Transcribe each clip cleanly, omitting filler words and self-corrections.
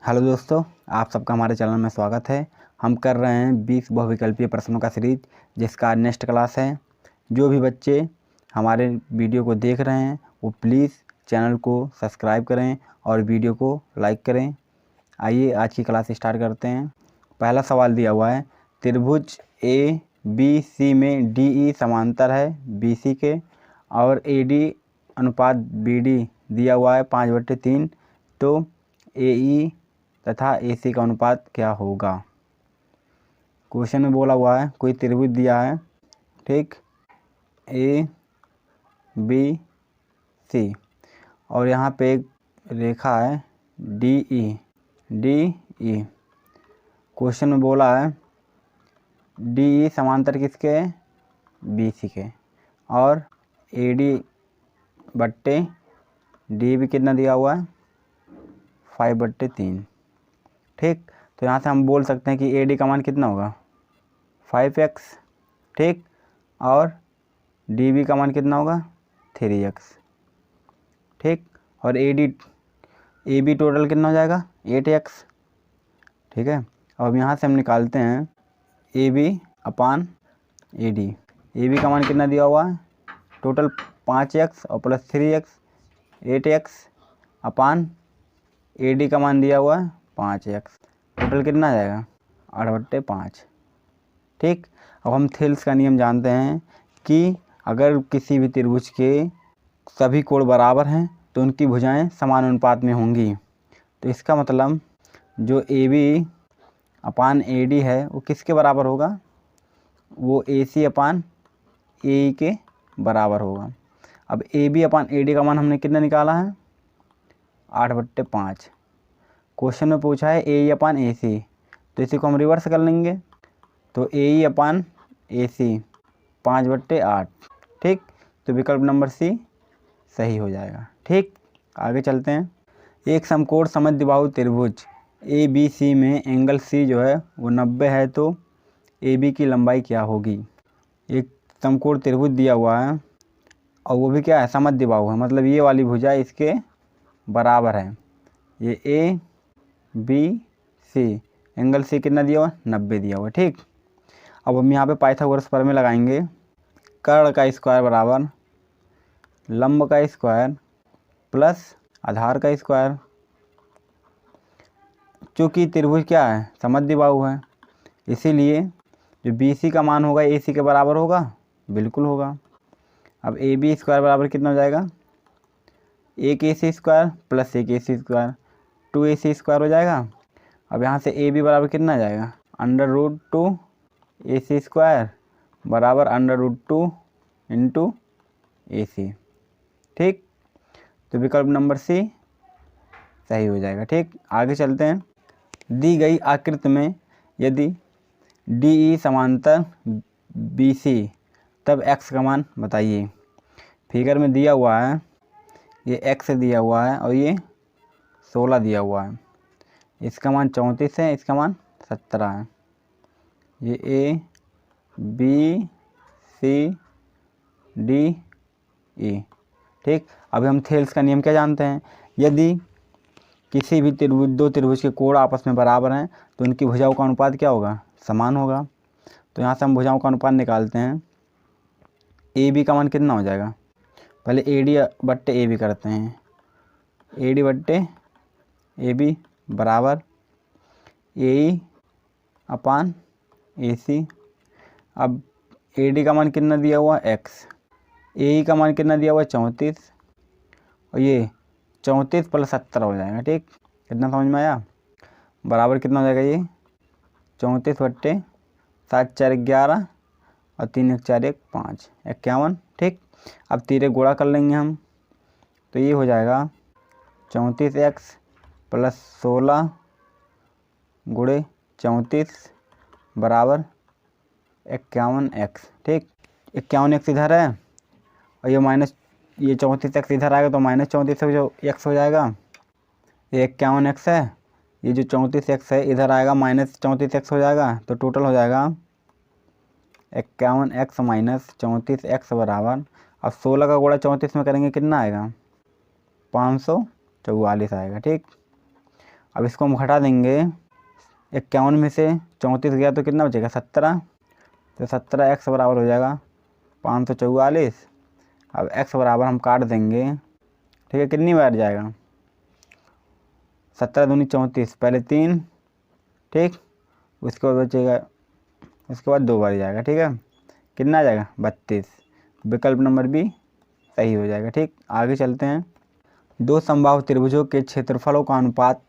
Hello दोस्तों, आप सबका हमारे चैनल में स्वागत है। हम कर रहे हैं 20 बहुविकल्पीय प्रश्नों का सीरीज, जिसका आज नेक्स्ट क्लास है। जो भी बच्चे हमारे वीडियो को देख रहे हैं वो प्लीज़ चैनल को सब्सक्राइब करें और वीडियो को लाइक करें। आइए आज की क्लास स्टार्ट करते हैं। पहला सवाल दिया हुआ है, त्रिभुज ए बी सी में डी ई समांतर है बी सी के और ए डी अनुपात बी डी दिया हुआ है 5/3, तो ए ई तथा ए सी का अनुपात क्या होगा। क्वेश्चन में बोला हुआ है कोई त्रिभुज दिया है, ठीक, ए बी सी और यहाँ पे एक रेखा है डी ई। क्वेश्चन में बोला है डी ई समांतर किसके, बी सी के, और ए डी बट्टे डी भी कितना दिया हुआ है 5/3, ठीक। तो यहाँ से हम बोल सकते हैं कि ए डी का मान कितना होगा 5x, ठीक, और डी बी का मान कितना होगा 3x, ठीक, और ए बी टोटल कितना हो जाएगा 8x, ठीक है। अब यहाँ से हम निकालते हैं A B upon A D. A B का मान कितना दिया हुआ है टोटल 5x और plus 3x 8x upon A D का मान दिया हुआ है 5x, टोटल कितना आ जाएगा 8/5, ठीक। अब हम थेल्स का नियम जानते हैं कि अगर किसी भी त्रिभुज के सभी कोण बराबर हैं तो उनकी भुजाएं समान अनुपात में होंगी। तो इसका मतलब जो ए बी अपान ए डी है वो किसके बराबर होगा, वो ए सी अपान ए के बराबर होगा। अब ए बी अपान ए डी का मान हमने कितना निकाला है 8/5। क्वेश्चन में पूछा है ए ई अपान ए सी, तो इसी को हम रिवर्स कर लेंगे। तो ए ई अपान ए सी 5/8, ठीक। तो विकल्प नंबर सी सही हो जाएगा, ठीक। आगे चलते हैं। एक समकोण समद्विबाहु त्रिभुज ए बी सी में एंगल सी जो है वो 90 है, तो ए बी की लंबाई क्या होगी। एक समकोण त्रिभुज दिया हुआ है और वो भी क्या है समद्विबाहु है, मतलब ये वाली भुजा इसके बराबर है। ये ए बी सी, एंगल सी कितना दिया हुआ 90 दिया हुआ, ठीक। अब हम यहाँ पे पाइथागोरस प्रमेय लगाएंगे। कर्ण का स्क्वायर बराबर लंब का स्क्वायर प्लस आधार का स्क्वायर। चूँकि त्रिभुज क्या है समद्विबाहु है, इसीलिए जो बी सी का मान होगा ए सी के बराबर होगा, बिल्कुल होगा। अब ए बी स्क्वायर बराबर कितना हो जाएगा, एक ए सी स्क्वायर प्लस एक ए सी स्क्वायर, 2ac स्क्वायर हो जाएगा। अब यहाँ से ए बी बराबर कितना आ जाएगा √2 ac स्क्वायर बराबर √2 इंटू ए सी, ठीक। तो विकल्प नंबर सी सही हो जाएगा, ठीक। आगे चलते हैं। दी गई आकृति में यदि डी ई समांतर बी सी तब x का मान बताइए। फिगर में दिया हुआ है ये x दिया हुआ है और ये 16 दिया हुआ है। इसका मान 34 है, इसका मान 17 है। ये ए बी सी डी ई, ठीक। अभी हम थेल्स का नियम क्या जानते हैं, यदि किसी भी दो त्रिभुज के कोण आपस में बराबर हैं तो उनकी भुजाओं का अनुपात क्या होगा समान होगा। तो यहाँ से हम भुजाओं का अनुपात निकालते हैं। ए बी का मान कितना हो जाएगा, पहले ए डी बट्टे ए बी करते हैं। ए डी बट्टे ए बी बराबर ए ई अपान ए सी। अब ए डी का मान कितना दिया हुआ x, ए ई का मान कितना दिया हुआ 34 और ये 34 + 17 हो जाएगा, ठीक। कितना समझ में आया, बराबर कितना हो जाएगा ये 34/7 4 11 और 3 1 4 1 5 51, ठीक। अब तीरे गुणा कर लेंगे हम, तो ये हो जाएगा 34x + 16 गुणे 34 बराबर 51x, ठीक। 51x इधर है और ये माइनस ये 34x इधर आएगा तो -34 जो x हो जाएगा। ये 51x है, ये जो 34x है इधर आएगा -34x हो जाएगा, तो टोटल हो जाएगा 51x - 34x बराबर, अब 16 का गुणा 34 में करेंगे कितना आएगा 544 आएगा, ठीक। अब इसको हम घटा देंगे, 51 में से 34 गया तो कितना बचेगा 17, तो 17x बराबर हो जाएगा 544। अब x बराबर हम काट देंगे, ठीक है, कितनी बार जाएगा 17 दूनी 34, पहले 3, ठीक, उसके बाद बचेगा, उसके बाद 2 बार जाएगा, ठीक है, कितना आ जाएगा 32। विकल्प नंबर बी सही हो जाएगा। ठीक, आगे चलते हैं। दो समबाहु त्रिभुजों के क्षेत्रफलों का अनुपात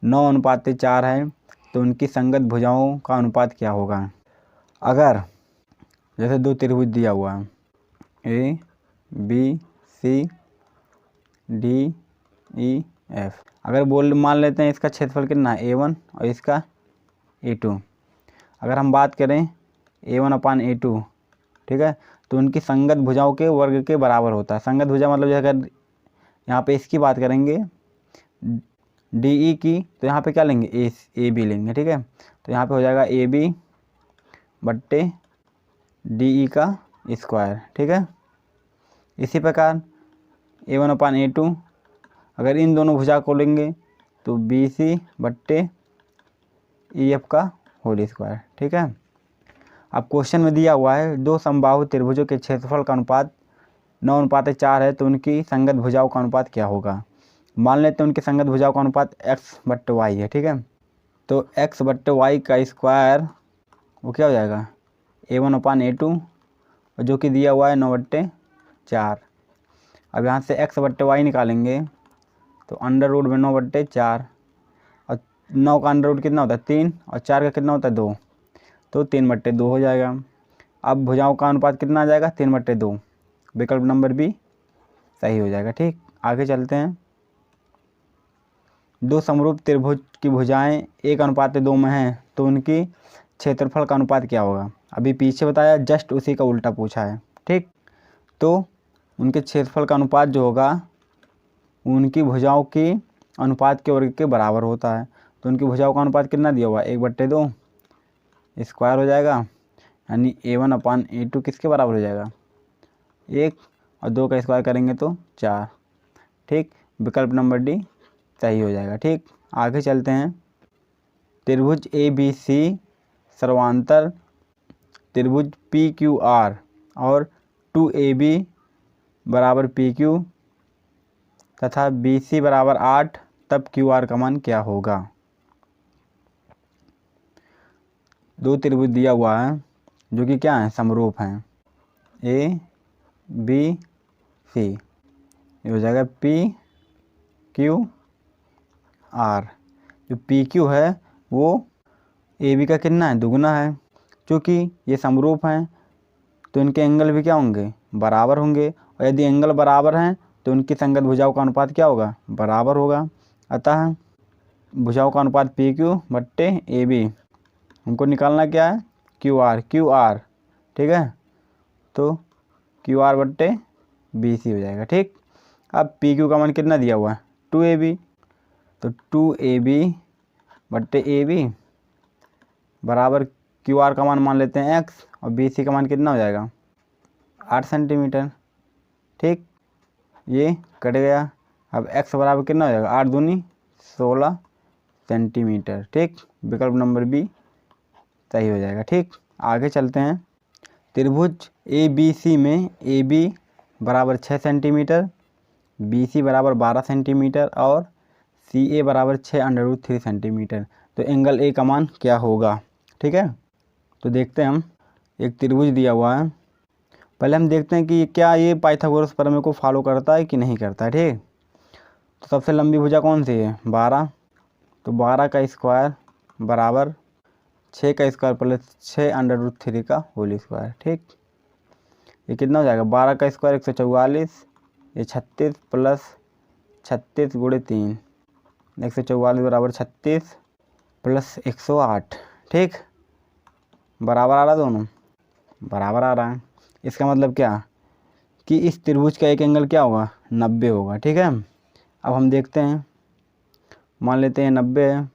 9:4 है तो उनकी संगत भुजाओं का अनुपात क्या होगा। अगर जैसे दो त्रिभुज दिया हुआ है A B C D E F, अगर मान लेते हैं इसका क्षेत्रफल कितना है A1 और इसका A2। अगर हम बात करें A1/A2, ठीक है, तो उनकी संगत भुजाओं के वर्ग के बराबर होता है। संगत भुजा मतलब जैसे अगर यहाँ पे इसकी बात करेंगे डी ई की, तो यहाँ पे क्या लेंगे ए बी लेंगे, ठीक है, तो यहाँ पे हो जाएगा AB बट्टे DE का स्क्वायर, ठीक है। इसी प्रकार A1/A2, अगर इन दोनों भुजा को लेंगे तो BC बट्टे EF का होल स्क्वायर, ठीक है। अब क्वेश्चन में दिया हुआ है दो समबाहु त्रिभुजों के क्षेत्रफल का अनुपात 9:4 है तो उनकी संगत भुजाओं का अनुपात क्या होगा। मान लेते हैं उनकी संगत भुजाओं का अनुपात x/y है, ठीक है, तो x/y का स्क्वायर वो क्या हो जाएगा A1/A2 और जो कि दिया हुआ है 9/4। अब यहाँ से x/y निकालेंगे तो अंडर रूट में 9/4 और 9 का अंडर रूट कितना होता है 3 और 4 का कितना होता है 2, तो 3/2 हो जाएगा। अब भुजाओं का अनुपात कितना आ जाएगा 3/2। विकल्प नंबर बी सही हो जाएगा। ठीक, आगे चलते हैं। दो समरूप त्रिभुज की भुजाएं 1:2 में हैं तो उनकी क्षेत्रफल का अनुपात क्या होगा। अभी पीछे बताया, जस्ट उसी का उल्टा पूछा है। ठीक, तो उनके क्षेत्रफल का अनुपात जो होगा उनकी भुजाओं की अनुपात के वर्ग के बराबर होता है। तो उनकी भुजाओं का अनुपात कितना दिया हुआ है 1/2 स्क्वायर हो जाएगा, यानी A1/A2 किसके बराबर हो जाएगा 1 और 2 का स्क्वायर करेंगे तो 4। ठीक, विकल्प नंबर डी सही हो जाएगा। ठीक, आगे चलते हैं। त्रिभुज ABC सर्वांतर त्रिभुज PQR और 2AB बराबर PQ तथा BC बराबर 8, तब QR का मान क्या होगा। दो त्रिभुज दिया हुआ है जो कि क्या है समरूप हैं ABC, ये हो जाएगा PQR। जो PQ है वो AB का कितना है दुगुना है। क्योंकि ये समरूप हैं तो इनके एंगल भी क्या होंगे बराबर होंगे, और यदि एंगल बराबर हैं तो उनकी संगत भुजाओं का अनुपात क्या होगा बराबर होगा। अतः भुजाओं का अनुपात PQ/AB, हमको निकालना क्या है QR, ठीक है, तो QR/BC हो जाएगा। ठीक, अब PQ का मान कितना दिया हुआ है 2AB, तो 2AB/AB बराबर QR का मान लेते हैं x और BC का मान कितना हो जाएगा 8 सेंटीमीटर। ठीक, ये कट गया। अब x बराबर कितना हो जाएगा 8 दूनी 16 सेंटीमीटर। ठीक, विकल्प नंबर बी सही हो जाएगा। ठीक, आगे चलते हैं। त्रिभुज ABC में AB बराबर 6 सेंटीमीटर, BC बराबर 12 सेंटीमीटर और CA बराबर 6√3 सेंटीमीटर, तो एंगल A का मान क्या होगा। ठीक है, तो देखते हैं हम। एक त्रिभुज दिया हुआ है, पहले हम देखते हैं कि क्या ये पाइथागोरस प्रमेय को फॉलो करता है कि नहीं करता है। ठीक, तो सबसे लंबी भुजा कौन सी है 12, तो 12 का स्क्वायर बराबर 6 का स्क्वायर प्लस 6√3 का होल स्क्वायर। ठीक, ये कितना हो जाएगा 12 का स्क्वायर 144, ये 36 प्लस 36 गुणे 3, 144 बराबर 36 प्लस 108। ठीक, बराबर आ रहा, दोनों बराबर आ रहा है। इसका मतलब क्या कि इस त्रिभुज का एक एंगल क्या होगा 90 होगा। ठीक है, अब हम देखते हैं, मान लेते हैं 90 है।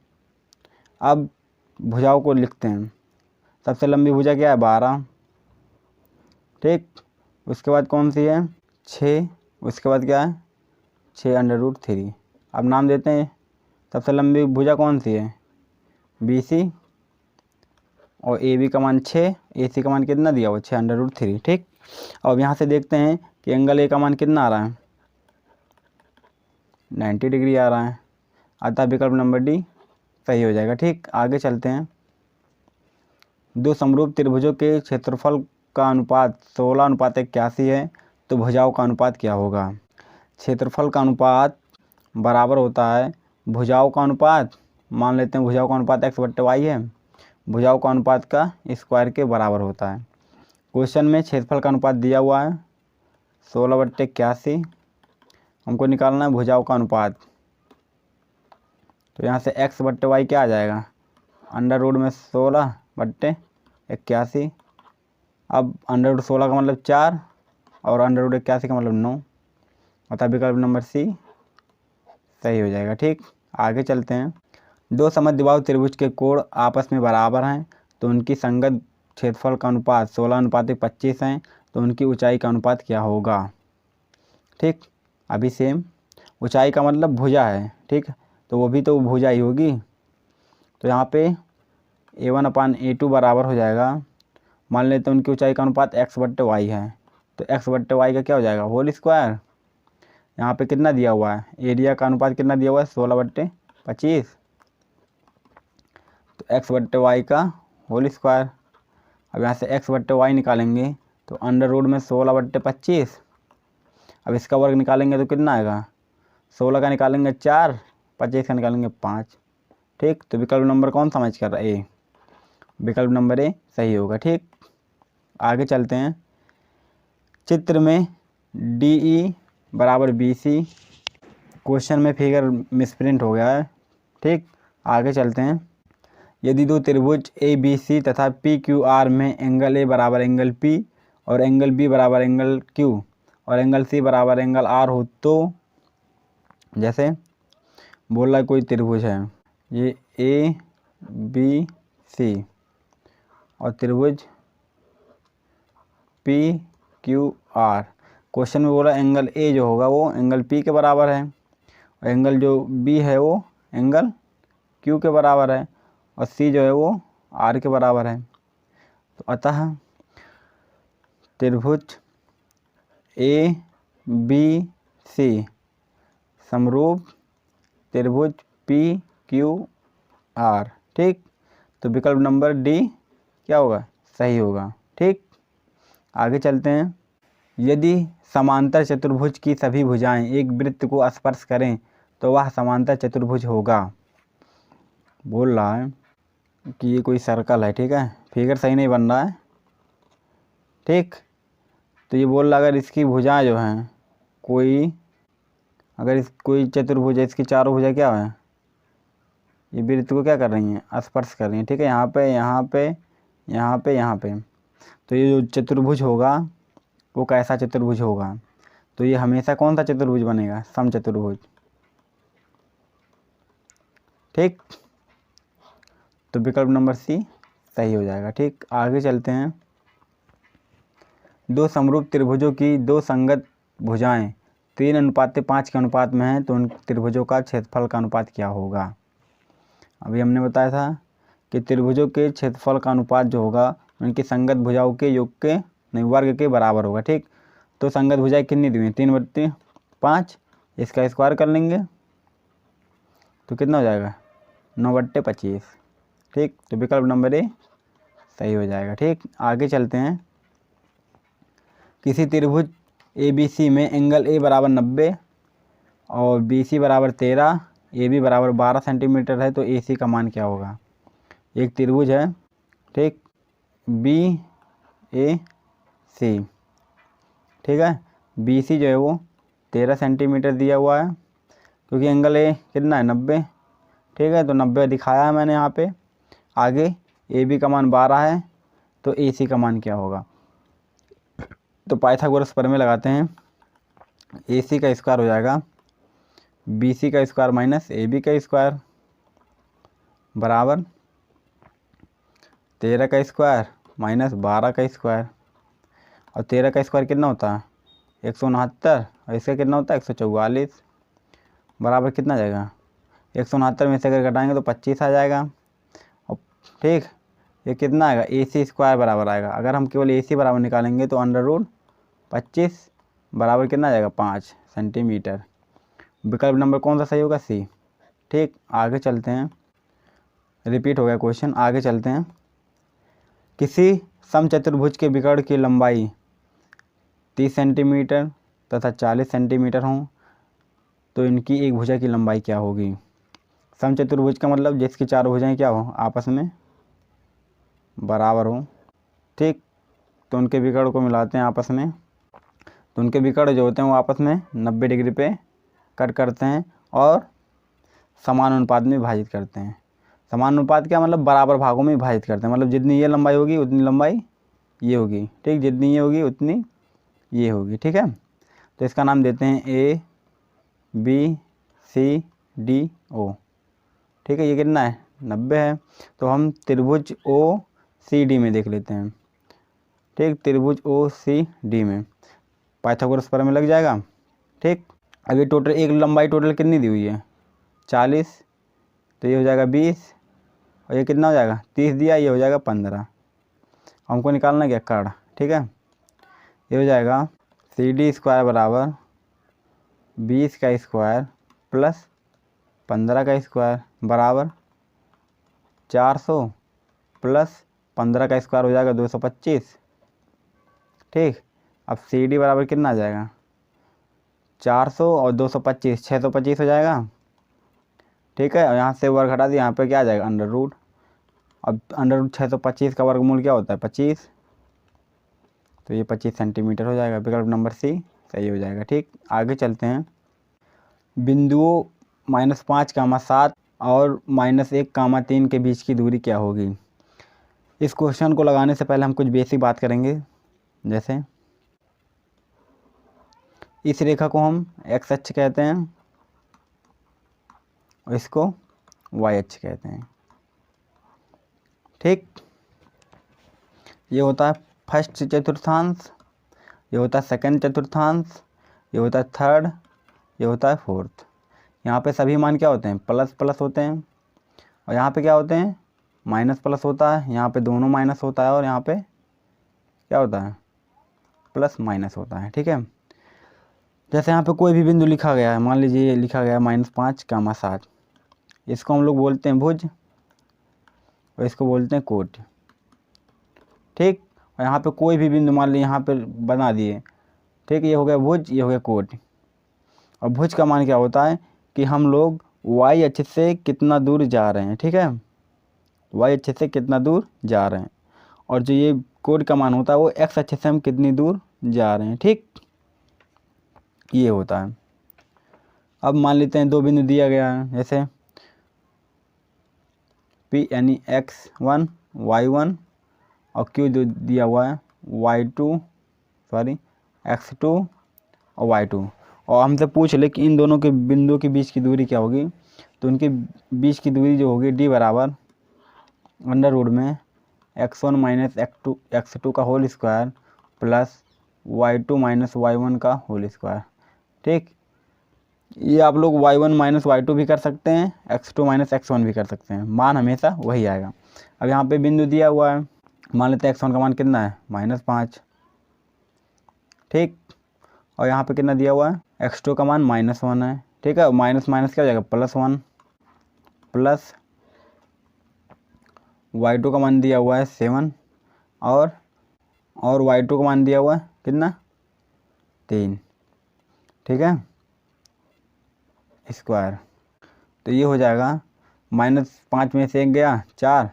अब भुजाओं को लिखते हैं। सबसे लंबी भुजा क्या है 12, ठीक, उसके बाद कौन सी है 6, उसके बाद क्या है 6√3। अब नाम देते हैं सबसे लंबी भुजा कौन सी है? BC। और AB का मान 6, AC का मान कितना दिया हुआ? 6√3। ठीक। अब यहाँ से देखते हैं कि एंगल A का मान कितना आ रहा है? 90 डिग्री आ रहा है। अतः विकल्प नंबर D सही हो जाएगा। ठीक। आगे चलते हैं। दो समरूप त्रिभुजों के क्षेत्रफल का अनुपात 16:81 है, तो भुजाओं का अनुपात क्या होगा? क्षेत्रफल का अनुपात बराबर होता है भुजाओं का अनुपात, मान लेते हैं भुजाओं का अनुपात x/y है, भुजाओं का अनुपात का स्क्वायर के बराबर होता है। क्वेश्चन में क्षेत्रफल का अनुपात दिया हुआ है 16/81, हमको निकालना है भुजाओं का अनुपात। तो यहाँ से x/y क्या आ जाएगा? √16/81। अब √16 का मतलब 4 और √81 का मतलब 9, अतः विकल्प नंबर C सही हो जाएगा। ठीक। आगे चलते हैं। दो समद्विबाहु त्रिभुज के कोण आपस में बराबर हैं, तो उनकी संगत क्षेत्रफल का अनुपात 16:25 है, तो उनकी ऊंचाई का अनुपात क्या होगा? ठीक। अभी सेम, ऊंचाई का मतलब भुजा है। ठीक। तो वो भी तो भुजा ही होगी। तो यहाँ पे A1/A2 बराबर हो जाएगा, मान लेते हैं उनकी ऊंचाई का अनुपात x/y है, तो x/y का क्या हो जाएगा? Whole square. यहाँ पे कितना दिया हुआ है? एरिया का अनुपात कितना दिया हुआ है? 16/25, तो x/y का होल स्क्वायर। अब यहाँ से x/y निकालेंगे तो अंडर रूट में 16/25। अब इसका वर्ग निकालेंगे तो कितना आएगा? 16 का निकालेंगे 4, 25 का निकालेंगे 5। ठीक। तो विकल्प नंबर कौन सा मैच कर रहा है? ए। विकल्प नंबर ए सही होगा। ठीक। आगे चलते हैं। चित्र में DE = BC, क्वेश्चन में फिगर मिसप्रिंट हो गया है। ठीक। आगे चलते हैं। यदि दो त्रिभुज ABC तथा PQR में एंगल A बराबर एंगल P और एंगल B बराबर एंगल Q और एंगल C बराबर एंगल R हो, तो जैसे बोल रहा कोई त्रिभुज है, ये ABC और त्रिभुज PQR। क्वेश्चन में बोला एंगल A जो होगा वो एंगल P के बराबर है और एंगल जो B है वो एंगल Q के बराबर है और C जो है वो R के बराबर है। तो अतः त्रिभुज ABC समरूप त्रिभुज PQR। ठीक। तो विकल्प नंबर D क्या होगा? सही होगा। ठीक। आगे चलते हैं। यदि समांतर चतुर्भुज की सभी भुजाएं एक वृत्त को स्पर्श करें तो वह समांतर चतुर्भुज होगा। बोल रहा है कि ये कोई सर्कल है। ठीक है। फिगर सही नहीं बन रहा है। ठीक। तो ये बोल रहा अगर इसकी भुजाएं जो हैं कोई चतुर्भुज है, इसकी चारों भुजाएं क्या है? ये वृत्त को क्या कर रही हैं? स्पर्श कर रही हैं। ठीक है। यहाँ पे, यहाँ पे, यहाँ पे, यहाँ पे। तो ये जो चतुर्भुज होगा वो कैसा चतुर्भुज होगा? तो ये हमेशा कौन सा चतुर्भुज बनेगा? समचतुर्भुज। ठीक। तो विकल्प नंबर C सही हो जाएगा। ठीक। आगे चलते हैं। दो समरूप त्रिभुजों की दो संगत भुजाएं 3:5 के अनुपात में हैं, तो उन त्रिभुजों का क्षेत्रफल का अनुपात क्या होगा? अभी हमने बताया था कि त्रिभुजों के क्षेत्रफल का अनुपात जो होगा उनकी संगत भुजाओं के योग के वर्ग के बराबर होगा। ठीक। तो संगत भुजाएं कितनी दी हुई? 3/5, इसका स्क्वायर कर लेंगे तो कितना हो जाएगा? 9/25। ठीक। तो विकल्प नंबर A सही हो जाएगा। ठीक। आगे चलते हैं। किसी त्रिभुज ABC में एंगल A = 90 और BC = 13, AB = 12 सेंटीमीटर है, तो AC का मान क्या होगा? एक त्रिभुज है। ठीक। BAC। ठीक है। BC जो है वो 13 सेंटीमीटर दिया हुआ है, क्योंकि एंगल A कितना है? 90। ठीक है। तो 90 दिखाया है मैंने यहाँ पे। आगे AB का मान 12 है, तो AC का मान क्या होगा? तो पाइथागोरस प्रमेय लगाते हैं। AC का स्क्वायर हो जाएगा BC का स्क्वायर माइनस AB का स्क्वायर बराबर 13 का स्क्वायर माइनस 12 का स्क्वायर। और 13 का स्क्वायर कितना होता है? 169, और इसका कितना होता है? 144 बराबर कितना जाएगा? 169 में से अगर घटाएंगे तो 25 आ जाएगा। और ठीक, ये कितना आएगा, AC स्क्वायर बराबर आएगा। अगर हम केवल AC बराबर निकालेंगे तो √25 बराबर कितना आ जाएगा, 5 सेंटीमीटर। विकल्प नंबर कौन सा सही होगा, C। ठीक, आगे चलते हैं, रिपीट हो गया क्वेश्चन, आगे चलते हैं। किसी समचतुर्भुज के विकर्ण की लंबाई 30 सेंटीमीटर तथा 40 सेंटीमीटर हो तो इनकी एक भुजा की लंबाई क्या होगी। समचतुर्भुज का मतलब जिसकी चारों भुजाएं क्या हो, आपस में बराबर हो। ठीक, तो उनके विकर्ण को मिलाते हैं आपस में, तो उनके विकर्ण जो होते हैं वो आपस में 90 डिग्री पे कट करते हैं और समान अनुपात में विभाजित करते हैं। समान अनुपात क्या मतलब, बराबर भागों में विभाजित करते हैं। मतलब जितनी ये लंबाई होगी उतनी लंबाई ये होगी। ठीक, जितनी ये होगी उतनी ये होगी। ठीक है, तो इसका नाम देते हैं ABCDO। ठीक है, ये कितना है, 90 है। तो हम त्रिभुज OCD में देख लेते हैं। ठीक, त्रिभुज OCD में पाइथागोरस प्रमेय लग जाएगा। ठीक, अब ये टोटल एक लंबाई टोटल कितनी दी हुई है, 40, तो ये हो जाएगा 20 और ये कितना हो जाएगा, 30 दिया, ये हो जाएगा 15। हमको निकालना क्या, कर्ण। ठीक है, ये हो जाएगा CD स्क्वायर बराबर 20 का स्क्वायर प्लस 15 का स्क्वायर बराबर 400 प्लस 15 का स्क्वायर हो जाएगा 225। ठीक, अब CD बराबर कितना आ जाएगा, 400 और 225, 625 हो जाएगा। ठीक है, और यहाँ से वर्ग हटा दिया, यहाँ पे क्या आ जाएगा, √। अब √625 का वर्गमूल क्या होता है, 25, तो ये 25 सेंटीमीटर हो जाएगा। विकल्प नंबर C सही हो जाएगा। ठीक, आगे चलते हैं। बिंदुओं -5, 7 और -1, 3 के बीच की दूरी क्या होगी। इस क्वेश्चन को लगाने से पहले हम कुछ बेसिक बात करेंगे। जैसे इस रेखा को हम x अक्ष कहते हैं और इसको y अक्ष कहते हैं। ठीक, ये होता है फर्स्ट चतुर्थांश, ये होता है सेकंड चतुर्थांश, ये होता है थर्ड, ये होता है फोर्थ। यहाँ पे सभी मान क्या होते हैं, प्लस प्लस होते हैं, और यहाँ पे क्या होते हैं, माइनस प्लस होता है। यहाँ पे दोनों माइनस होता है और यहाँ पे क्या होता है, प्लस माइनस होता है। ठीक है, जैसे यहाँ पे कोई भी बिंदु लिखा गया है, मान लीजिए ये लिखा गया है -5, 7, इसको हम लोग बोलते हैं भुज और इसको बोलते हैं कोट। ठीक, और यहाँ पे कोई भी बिंदु मान लीजिए यहाँ पे बना दिए। ठीक, ये हो गया भुज, ये हो गया कोट। और भुज का मान क्या होता है कि हम लोग y अक्ष से कितना दूर जा रहे हैं। ठीक है, y अक्ष से कितना दूर जा रहे हैं, और जो ये कोड का मान होता है वो x अक्ष से हम कितनी दूर जा रहे हैं। ठीक, ये होता है। अब मान लेते हैं दो बिंदु दिया गया है, जैसे P यानी x1 y1 और Q जो दिया हुआ है x2 और y2, और हमसे पूछ ले कि इन दोनों के बिंदुओं के बीच की दूरी क्या होगी। तो उनके बीच की दूरी जो होगी D बराबर √ x1 - x2 का whole square plus y2 - y1 का होल स्क्वायर। ठीक, ये आप लोग y1 - y2 भी कर सकते हैं, x2 - x1 भी कर सकते हैं, मान हमेशा वही आएगा। अब यहाँ पे बिंदु दिया हुआ है, मान लेते हैं x1 का मान कितना है, -5। ठीक, और यहाँ पे कितना दिया हुआ है, x2 का मान -1 है। ठीक है, माइनस माइनस क्या हो जाएगा, +1 प्लस y2 का मान दिया हुआ है 7 और y2 का मान दिया हुआ है कितना, 3। ठीक है, स्क्वायर, तो ये हो जाएगा -5 में से 1 गया 4,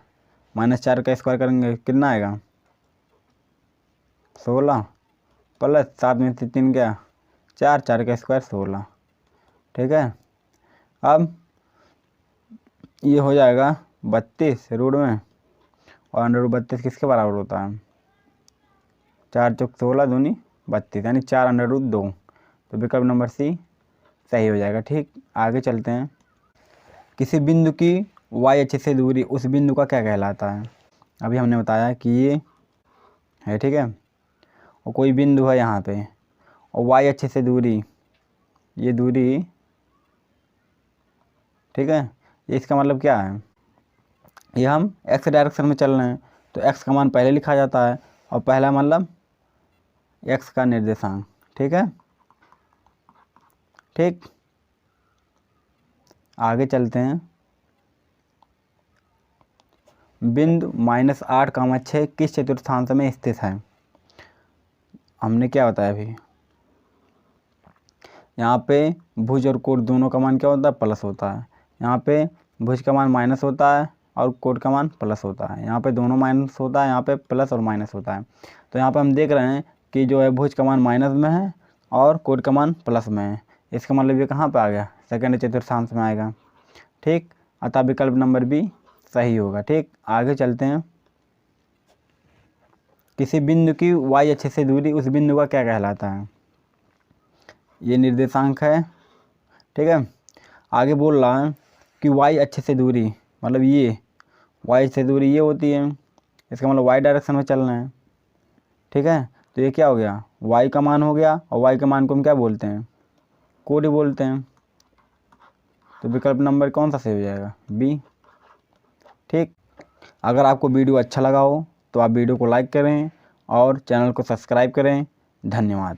-4 का स्क्वायर करेंगे कितना आएगा, 16 प्लस 7 में से 3 गया 4, 4 का स्क्वायर 16। ठीक है, अब ये हो जाएगा 32 रूट में, और √32 किसके बराबर होता है, 4 चौक 16 दूनी 32 यानी 4√2। तो विकल्प नंबर C सही हो जाएगा। ठीक, आगे चलते हैं। किसी बिंदु की y अक्ष से दूरी उस बिंदु का क्या कहलाता है। अभी हमने बताया कि ये है, ठीक है, और कोई बिंदु है यहाँ पे और y अक्ष से दूरी, ये दूरी ठीक है। इसका मतलब क्या है, ये हम एक्स डायरेक्शन में चल रहे हैं तो एक्स का मान पहले लिखा जाता है और पहला मतलब एक्स का निर्देशांक। ठीक है, ठीक। आगे चलते हैं। बिंदु -8, 6 किस चतुर्थांश में स्थित है। हमने क्या बताया अभी, यहाँ पे भुज और कोट दोनों का मान क्या होता है, प्लस होता है। यहाँ पे भुज का मान माइनस होता है और कोट का मान प्लस होता है। यहाँ पे दोनों माइनस होता है, यहाँ पे प्लस और माइनस होता है। तो यहाँ पे हम देख रहे हैं कि जो है भुज का मान माइनस में है और कोट का मान प्लस में है। इसका मतलब ये कहाँ पे आ गया, सेकंड चतुर्थांश में आएगा। ठीक, अतः विकल्प नंबर बी सही होगा। ठीक, आगे चलते हैं। किसी बिंदु की y अक्ष से दूरी उस बिंदु का क्या कहलाता है। ये निर्देशांक है। ठीक है, आगे बोल रहा है कि y अक्ष से दूरी मतलब ये y अक्ष से दूरी ये होती है, इसका मतलब y डायरेक्शन में चल रहे हैं। ठीक है, तो ये क्या हो गया, y का मान हो गया और y के मान को हम क्या बोलते हैं, कोड ही बोलते हैं। तो विकल्प नंबर कौन सा सही हो जाएगा, बी। ठीक, अगर आपको वीडियो अच्छा लगा हो तो आप वीडियो को लाइक करें और चैनल को सब्सक्राइब करें। धन्यवाद।